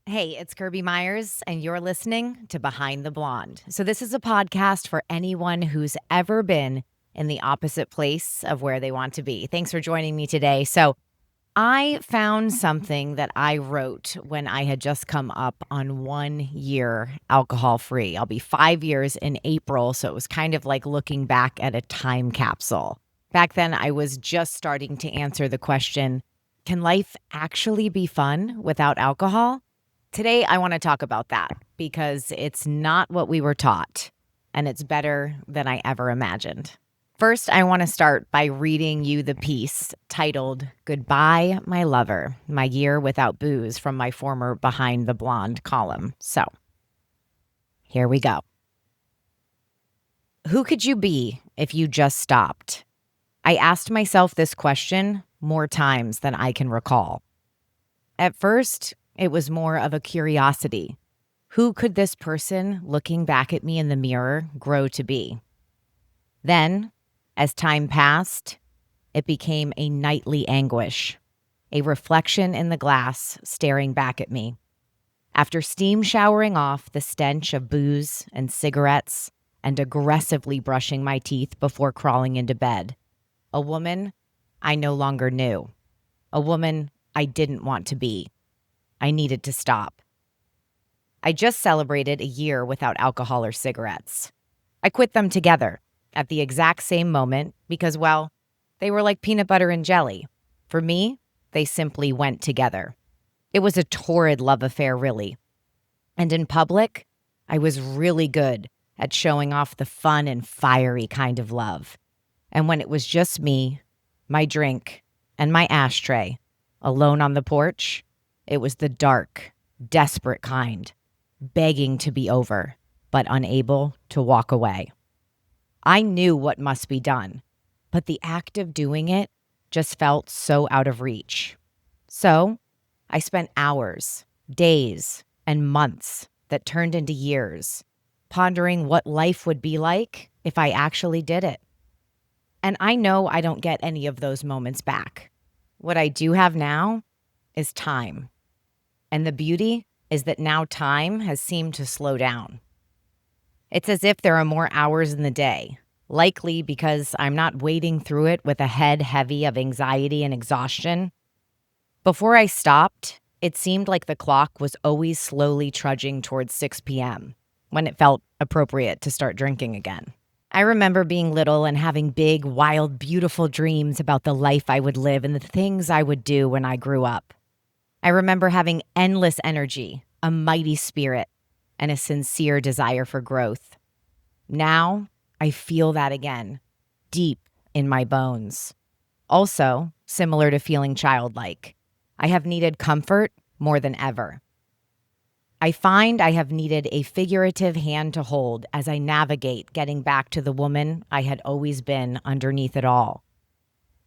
Hey, it's Kirby Myers, and you're listening to Behind the Blonde. So, this is a podcast for anyone who's ever been in the opposite place of where they want to be. Thanks for joining me today. So, I found something that I wrote when I had just come up on 1 year alcohol free. I'll be 5 years in April. So, it was kind of like looking back at a time capsule. Back then, I was just starting to answer the question, can life actually be fun without alcohol? Today, I want to talk about that because it's not what we were taught, and it's better than I ever imagined. First, I want to start by reading you the piece titled Goodbye, My Lover, My Year Without Booze from my former Behind the Blonde column. So, here we go. Who could you be if you just stopped? I asked myself this question more times than I can recall. At first, it was more of a curiosity. Who could this person looking back at me in the mirror grow to be? Then, as time passed, it became a nightly anguish, a reflection in the glass staring back at me. After steam showering off the stench of booze and cigarettes and aggressively brushing my teeth before crawling into bed, a woman I no longer knew, a woman I didn't want to be. I needed to stop. I just celebrated a year without alcohol or cigarettes. I quit them together at the exact same moment because, well, they were like peanut butter and jelly. For me, they simply went together. It was a torrid love affair, really. And in public, I was really good at showing off the fun and fiery kind of love. And when it was just me, my drink, and my ashtray, alone on the porch, it was the dark, desperate kind, begging to be over, but unable to walk away. I knew what must be done, but the act of doing it just felt so out of reach. So I spent hours, days, and months that turned into years, pondering what life would be like if I actually did it. And I know I don't get any of those moments back. What I do have now is time. And the beauty is that now time has seemed to slow down. It's as if there are more hours in the day, likely because I'm not wading through it with a head heavy of anxiety and exhaustion. Before I stopped, it seemed like the clock was always slowly trudging towards 6 p.m. when it felt appropriate to start drinking again. I remember being little and having big, wild, beautiful dreams about the life I would live and the things I would do when I grew up. I remember having endless energy, a mighty spirit, and a sincere desire for growth. Now, I feel that again, deep in my bones. Also, similar to feeling childlike, I have needed comfort more than ever. I find I have needed a figurative hand to hold as I navigate getting back to the woman I had always been underneath it all.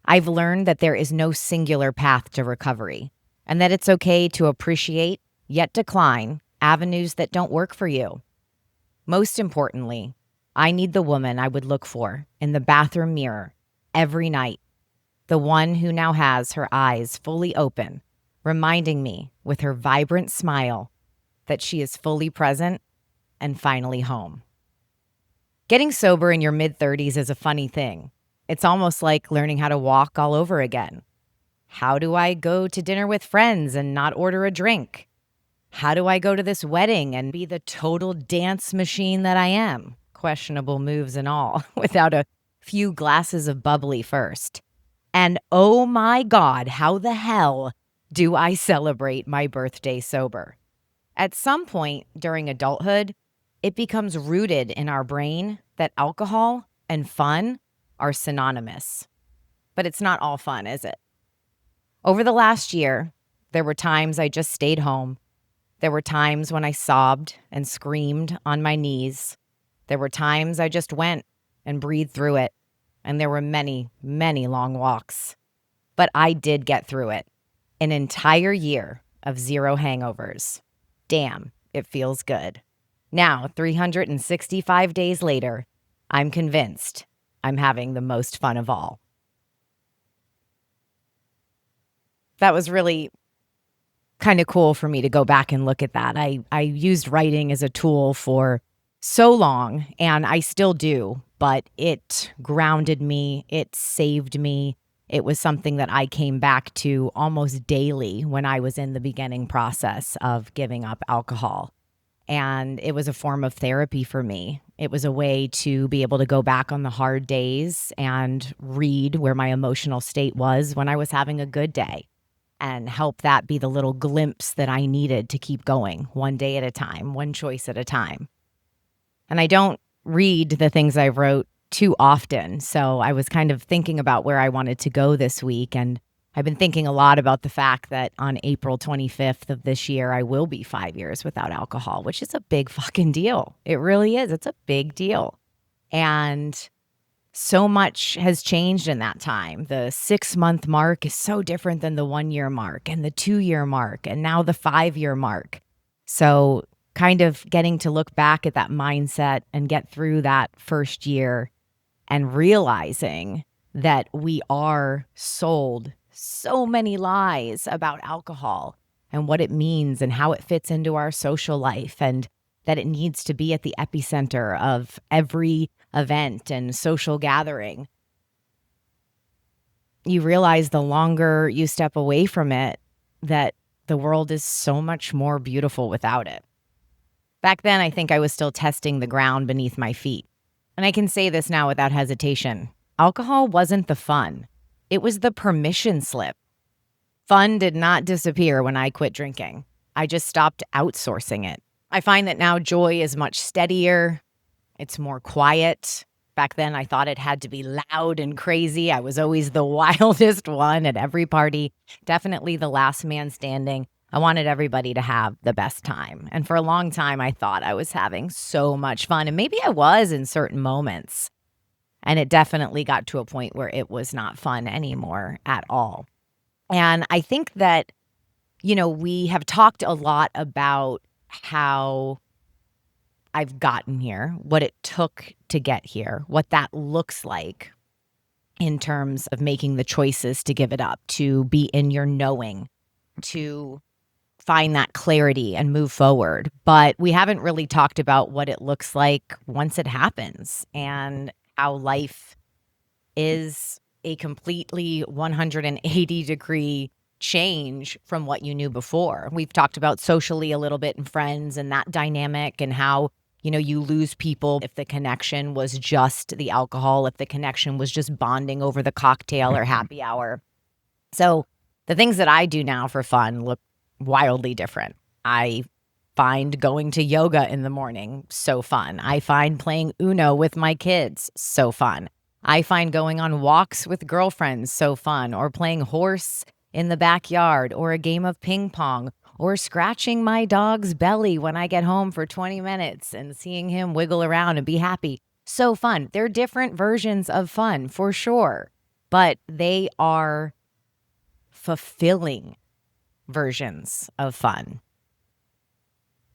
I've learned that there is no singular path to recovery, and that it's okay to appreciate, yet decline, avenues that don't work for you. Most importantly, I need the woman I would look for in the bathroom mirror every night, the one who now has her eyes fully open, reminding me with her vibrant smile that she is fully present and finally home. Getting sober in your mid-30s is a funny thing. It's almost like learning how to walk all over again. How do I go to dinner with friends and not order a drink? How do I go to this wedding and be the total dance machine that I am? Questionable moves and all, without a few glasses of bubbly first. And oh my God, how the hell do I celebrate my birthday sober? At some point during adulthood, it becomes rooted in our brain that alcohol and fun are synonymous. But it's not all fun, is it? Over the last year, there were times I just stayed home. There were times when I sobbed and screamed on my knees. There were times I just went and breathed through it. And there were many, many long walks. But I did get through it. An entire year of zero hangovers. Damn, it feels good. Now, 365 days later, I'm convinced I'm having the most fun of all. That was really kind of cool for me to go back and look at that. I used writing as a tool for so long, and I still do, but it grounded me, it saved me. It was something that I came back to almost daily when I was in the beginning process of giving up alcohol. And it was a form of therapy for me. It was a way to be able to go back on the hard days and read where my emotional state was when I was having a good day and help that be the little glimpse that I needed to keep going one day at a time, one choice at a time. And I don't read the things I wrote too often. So I was kind of thinking about where I wanted to go this week. And I've been thinking a lot about the fact that on April 25th of this year, I will be 5 years without alcohol, which is a big fucking deal. It really is. It's a big deal. And so much has changed in that time. The 6-month mark is so different than the 1-year mark and the 2-year mark and now the 5-year mark. So kind of getting to look back at that mindset and get through that first year and realizing that we are sold so many lies about alcohol and what it means and how it fits into our social life, and that it needs to be at the epicenter of every event and social gathering. You realize the longer you step away from it, that the world is so much more beautiful without it. Back then, I think I was still testing the ground beneath my feet. And I can say this now without hesitation. Alcohol wasn't the fun. It was the permission slip. Fun did not disappear when I quit drinking. I just stopped outsourcing it. I find that now joy is much steadier. It's more quiet. Back then, I thought it had to be loud and crazy. I was always the wildest one at every party, definitely the last man standing. I wanted everybody to have the best time. And for a long time, I thought I was having so much fun. And maybe I was in certain moments. And it definitely got to a point where it was not fun anymore at all. And I think that, we have talked a lot about how I've gotten here, what it took to get here, what that looks like in terms of making the choices to give it up, to be in your knowing, to find that clarity and move forward. But we haven't really talked about what it looks like once it happens and how life is a completely 180-degree change from what you knew before. We've talked about socially a little bit and friends and that dynamic and how, you lose people if the connection was just the alcohol, if the connection was just bonding over the cocktail or happy hour. So the things that I do now for fun look wildly different. I find going to yoga in the morning so fun. I find playing Uno with my kids so fun. I find going on walks with girlfriends so fun, or playing horse in the backyard, or a game of ping pong, or scratching my dog's belly when I get home for 20 minutes and seeing him wiggle around and be happy. So fun. They're different versions of fun for sure, but they are fulfilling versions of fun.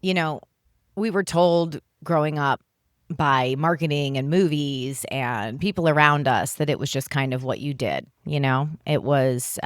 We were told growing up by marketing and movies and people around us that it was just kind of what you did. It was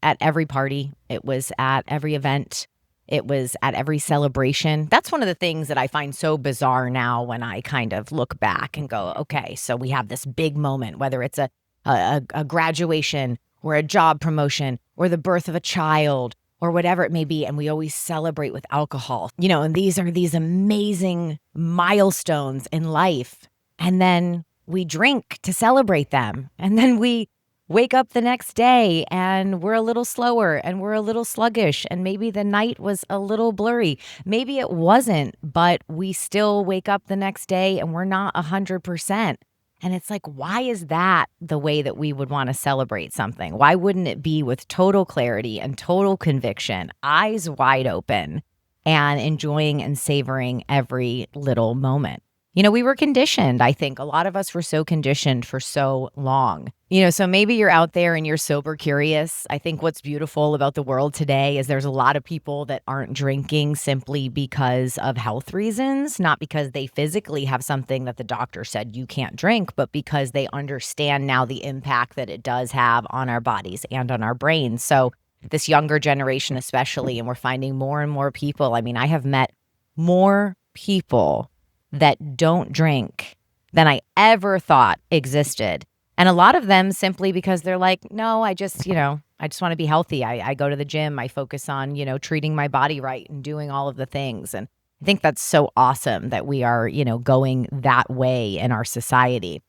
at every party. It was at every event. It was at every celebration. That's one of the things that I find so bizarre now when I kind of look back and go, okay, so we have this big moment, whether it's a graduation or a job promotion or the birth of a child or whatever it may be, and we always celebrate with alcohol. And these are these amazing milestones in life. And then we drink to celebrate them. And then we wake up the next day and we're a little slower and we're a little sluggish, and maybe the night was a little blurry. Maybe it wasn't, but we still wake up the next day and we're not 100%. And it's like, why is that the way that we would want to celebrate something? Why wouldn't it be with total clarity and total conviction, eyes wide open, and enjoying and savoring every little moment? We were conditioned. I think a lot of us were so conditioned for so long. So maybe you're out there and you're sober curious. I think what's beautiful about the world today is there's a lot of people that aren't drinking simply because of health reasons, not because they physically have something that the doctor said you can't drink, but because they understand now the impact that it does have on our bodies and on our brains. So this younger generation especially, and we're finding more and more people. I mean, I have met more people that don't drink than I ever thought existed. And a lot of them simply because they're like, no, I just want to be healthy. I go to the gym. I focus on, treating my body right and doing all of the things. And I think that's so awesome that we are, going that way in our society.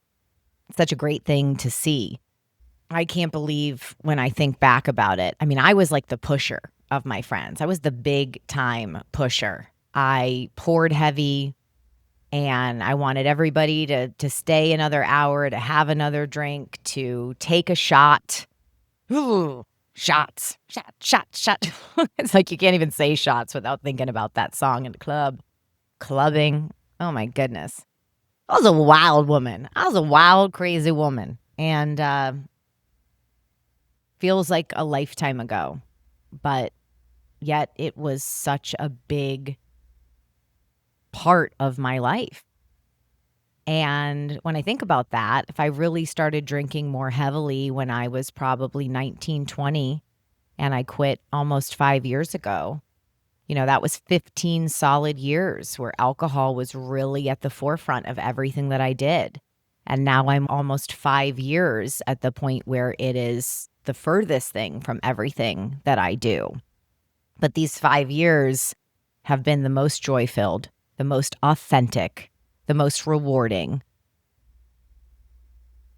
It's such a great thing to see. I can't believe when I think back about it. I mean, I was like the pusher of my friends. I was the big time pusher. I poured heavy and I wanted everybody to stay another hour, to have another drink, to take a shot. Ooh, shots, shot. It's like you can't even say shots without thinking about that song in the club. Clubbing. Oh my goodness. I was a wild woman. I was a wild, crazy woman. And feels like a lifetime ago, but yet it was such a big part of my life. And when I think about that, if I really started drinking more heavily when I was probably 19, 20, and I quit almost 5 years ago, that was 15 solid years where alcohol was really at the forefront of everything that I did. And now I'm almost 5 years at the point where it is the furthest thing from everything that I do. But these 5 years have been the most joy-filled, the most authentic, the most rewarding,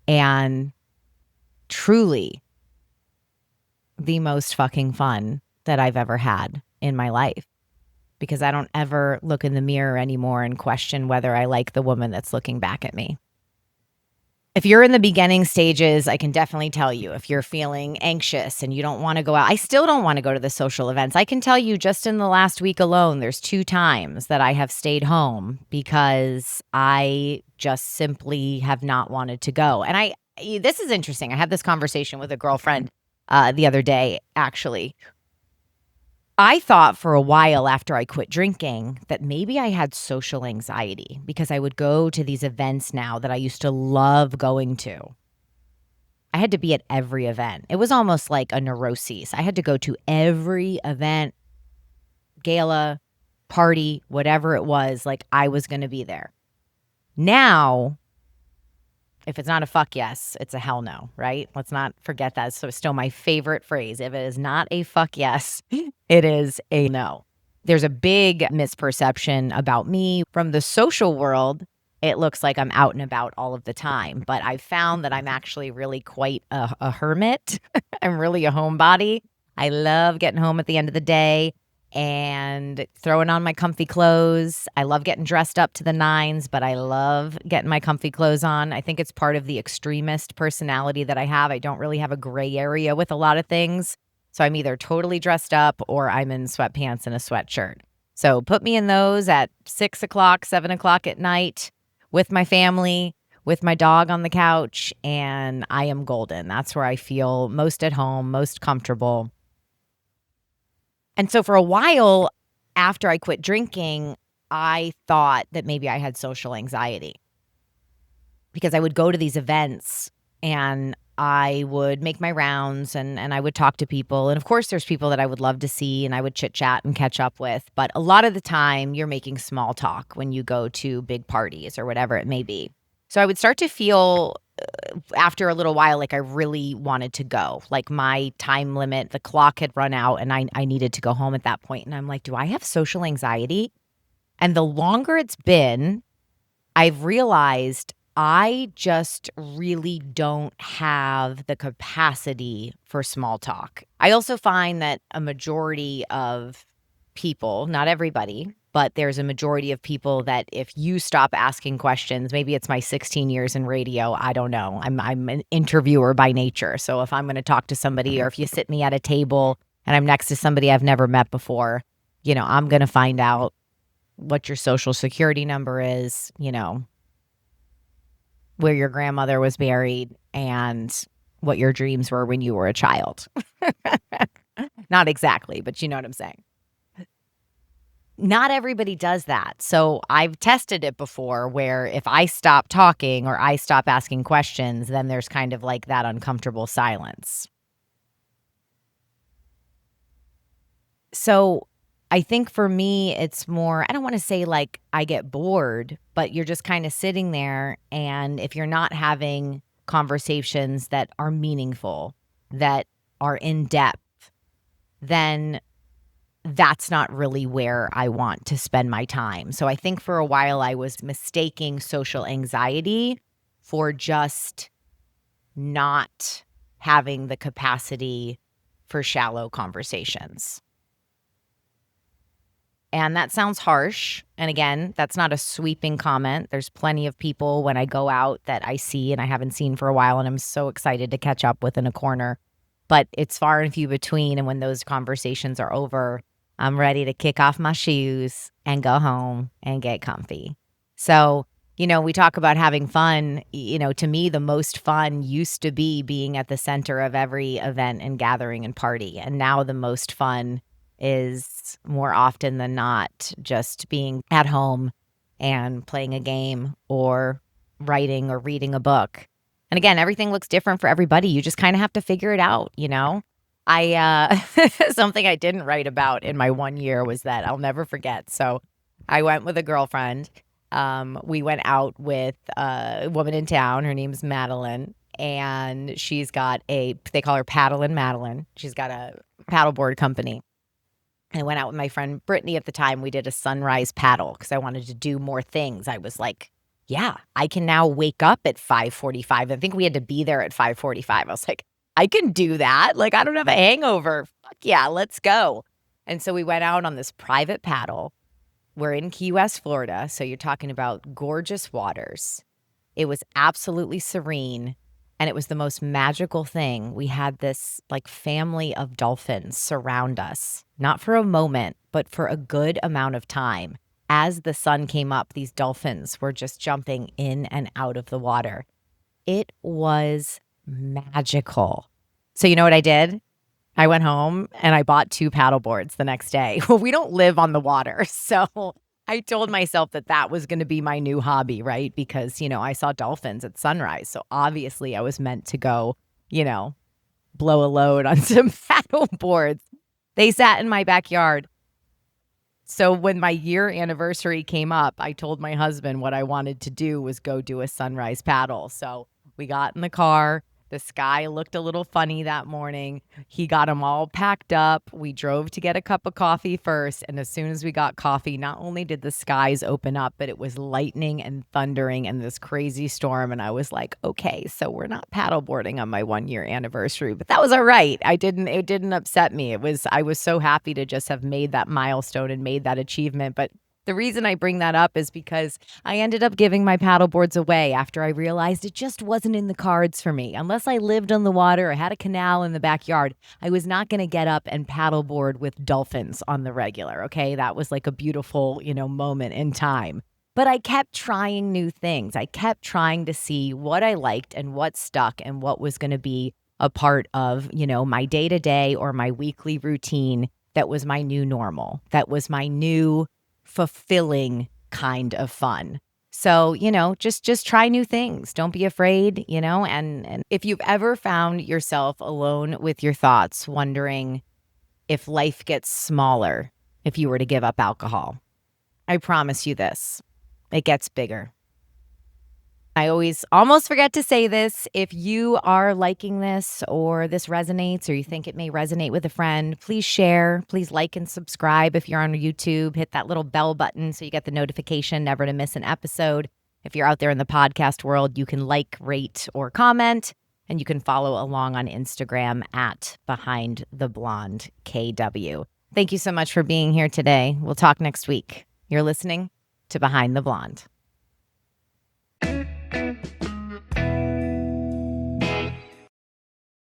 and truly the most fucking fun that I've ever had in my life. Because I don't ever look in the mirror anymore and question whether I like the woman that's looking back at me. If you're in the beginning stages, I can definitely tell you if you're feeling anxious and you don't want to go out. I still don't want to go to the social events. I can tell you just in the last week alone, there's 2 times that I have stayed home because I just simply have not wanted to go. And this is interesting. I had this conversation with a girlfriend the other day, actually. I thought for a while after I quit drinking that maybe I had social anxiety because I would go to these events now that I used to love going to. I had to be at every event. It was almost like a neuroses. I had to go to every event, gala, party, whatever it was, like I was going to be there. Now, if it's not a fuck yes, it's a hell no, right? Let's not forget that. So it's still my favorite phrase. If it is not a fuck yes, it is a no. There's a big misperception about me from the social world. It looks like I'm out and about all of the time, but I've found that I'm actually really quite a hermit. I'm really a homebody. I love getting home at the end of the day and throwing on my comfy clothes. I love getting dressed up to the nines, but I love getting my comfy clothes on. I think it's part of the extremist personality that I have. I don't really have a gray area with a lot of things. So I'm either totally dressed up or I'm in sweatpants and a sweatshirt. So put me in those at 6 o'clock, 7 o'clock at night with my family, with my dog on the couch, and I am golden. That's where I feel most at home, most comfortable. And so for a while after I quit drinking, I thought that maybe I had social anxiety because I would go to these events and I would make my rounds and I would talk to people. And of course, there's people that I would love to see and I would chit chat and catch up with. But a lot of the time, you're making small talk when you go to big parties or whatever it may be. So I would start to feel after a little while like I really wanted to go. Like my time limit, the clock had run out and I needed to go home at that point. And I'm like, do I have social anxiety? And the longer it's been, I've realized I just really don't have the capacity for small talk. I also find that a majority of people, not everybody, but there's a majority of people that if you stop asking questions, maybe it's my 16 years in radio, I don't know. I'm an interviewer by nature. So if I'm going to talk to somebody or if you sit me at a table and I'm next to somebody I've never met before, I'm going to find out what your social security number is, where your grandmother was buried and what your dreams were when you were a child. Not exactly, but you know what I'm saying. Not everybody does that. So I've tested it before where if I stop talking or I stop asking questions, then there's kind of like that uncomfortable silence. So I think for me, it's more, I don't want to say like I get bored, but you're just kind of sitting there. And if you're not having conversations that are meaningful, that are in depth, then that's not really where I want to spend my time. So I think for a while I was mistaking social anxiety for just not having the capacity for shallow conversations. And that sounds harsh. And again, that's not a sweeping comment. There's plenty of people when I go out that I see and I haven't seen for a while, and I'm so excited to catch up with in a corner. But it's far and few between. And when those conversations are over, I'm ready to kick off my shoes and go home and get comfy. So, we talk about having fun. To me, the most fun used to be being at the center of every event and gathering and party. And now the most fun is more often than not just being at home and playing a game or writing or reading a book. And again, everything looks different for everybody. You just kind of have to figure it out. I something I didn't write about in my 1 year was that I'll never forget. So I went with a girlfriend. We went out with a woman in town. Her name's Madeline, and she's got they call her Paddle and Madeline. She's got a paddleboard company. I went out with my friend Brittany at the time. We did a sunrise paddle because I wanted to do more things. I was like, yeah, I can now wake up at 5:45. I think we had to be there at 5:45. I was like, I can do that. Like, I don't have a hangover. Fuck yeah, let's go. And so we went out on this private paddle. We're in Key West, Florida. So you're talking about gorgeous waters. It was absolutely serene. And it was the most magical thing. We had this like family of dolphins surround us, not for a moment, but for a good amount of time. As the sun came up, these dolphins were just jumping in and out of the water. It was magical. So you know what I did? I went home and I bought 2 paddle boards the next day. Well, we don't live on the water. So I told myself that was going to be my new hobby, right? Because, I saw dolphins at sunrise. So obviously I was meant to go, blow a load on some paddle boards. They sat in my backyard. So when my year anniversary came up, I told my husband what I wanted to do was go do a sunrise paddle. So we got in the car. The sky looked a little funny that morning. He got them all packed up. We drove to get a cup of coffee first. And as soon as we got coffee, not only did the skies open up, but it was lightning and thundering and this crazy storm. And I was like, okay, so we're not paddleboarding on my 1-year anniversary, but that was all right. It didn't upset me. I was so happy to just have made that milestone and made that achievement. But the reason I bring that up is because I ended up giving my paddle boards away after I realized it just wasn't in the cards for me. Unless I lived on the water or had a canal in the backyard, I was not going to get up and paddleboard with dolphins on the regular, okay? That was like a beautiful, moment in time. But I kept trying new things. I kept trying to see what I liked and what stuck and what was going to be a part of, my day-to-day or my weekly routine that was my new normal, that was my new fulfilling kind of fun. So, just try new things. Don't be afraid, and if you've ever found yourself alone with your thoughts, wondering if life gets smaller if you were to give up alcohol, I promise you this, it gets bigger. I always almost forget to say this. If you are liking this or this resonates or you think it may resonate with a friend, please share. Please like and subscribe if you're on YouTube. Hit that little bell button so you get the notification never to miss an episode. If you're out there in the podcast world, you can like, rate, or comment. And you can follow along on Instagram at BehindTheBlondeKW. Thank you so much for being here today. We'll talk next week. You're listening to Behind the Blonde.